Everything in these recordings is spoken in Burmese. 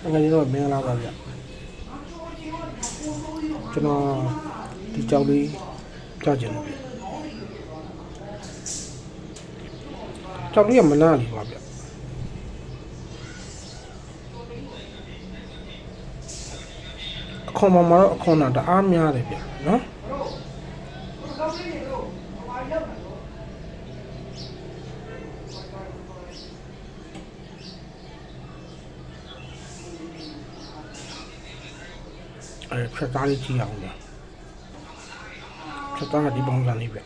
ငါကျွန်တော်မင်္ဂလာပါဗျကျွန်တော်ဒီကြောက်လေးကြောက်ကြတယ်ဗျကြောက်လေးကမနာလေးပါဗျအခွန်မှာတော့အခွန်တာတအားများတယ်ဗျနော်ဖြတ်သားလေးကြည့်အောင်ဗျဖြတ်သားကဒီပုံစံလေးဗျ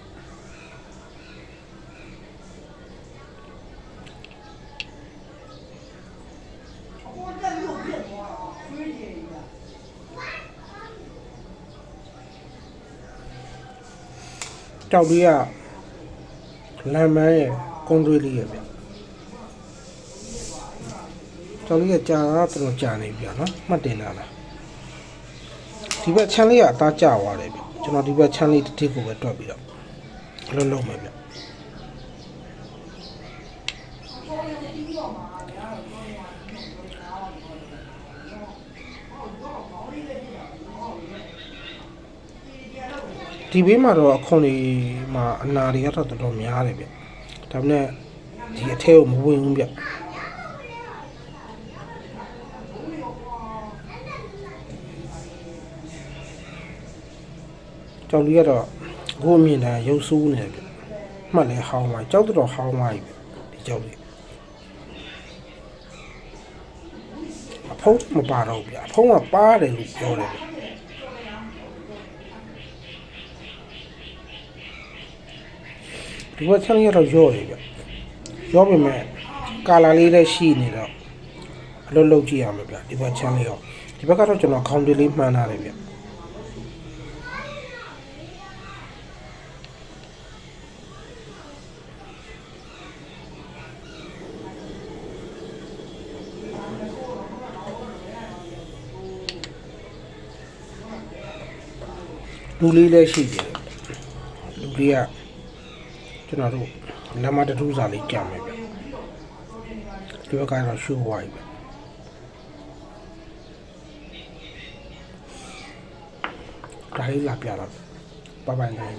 ကြောက်လေးကလမ်းမရဲ့ကုန်းသွေးလေးရဲ့ဗျကြောက်လေးကကြာတော့တော်တော်ကြာနေဗျနော်မှတ်တင်လာလားဒီဘက်ချမ်းလေးကအသားကျသွားတယ်ဗျကျွန်တော်ဒီဘက်ချမ်းလေးတစ်ထိကိုပဲတွက်ပြီးတော့အလုံးလုံးမယ်ဗျဒီဘေးမှာတော့အခွန်တွေမှာအနာတွေကတော့တော်တော်များတယ်ဗျဒါပေမဲ့ဒီအထဲကိုမဝင်ဘူးဗျကြောက်လေးကတော့ကိုယ်မြင်တာရုပ်ဆိုးနေတယ်မှတ်လဲဟောင်းသွားကြောက်တော့ဟောင်းသွားပြီဒီကြောက်လေးအဖုံးမပါတော့ဗျအဖုံးကပါတယ်လို့ပြောတယ်ဒီဘက်ချမ်းလေးကတော့ရော့တယ်ဗျရော့ပေမဲ့ကာလာလေးလည်းရှိနေတော့အလုပ်လုပ်ကြည့်ရမယ်ဗျဒီဘက်ချမ်းလေးရောဒီဘက်ကတော့ကျွန်တော်ခေါင်းလေးမှန်းထားတယ်ဗျလူလေးလည်းရှိတယ်လူလေးကကျွန်တော်တို့လမ်းမတထူးစာလေးကြံမယ်ဗျဒီဘက်ကတော့ရှိုးဝိုင်းဗျဒါလေးလာပြတော့ပပိုင်တိုင်း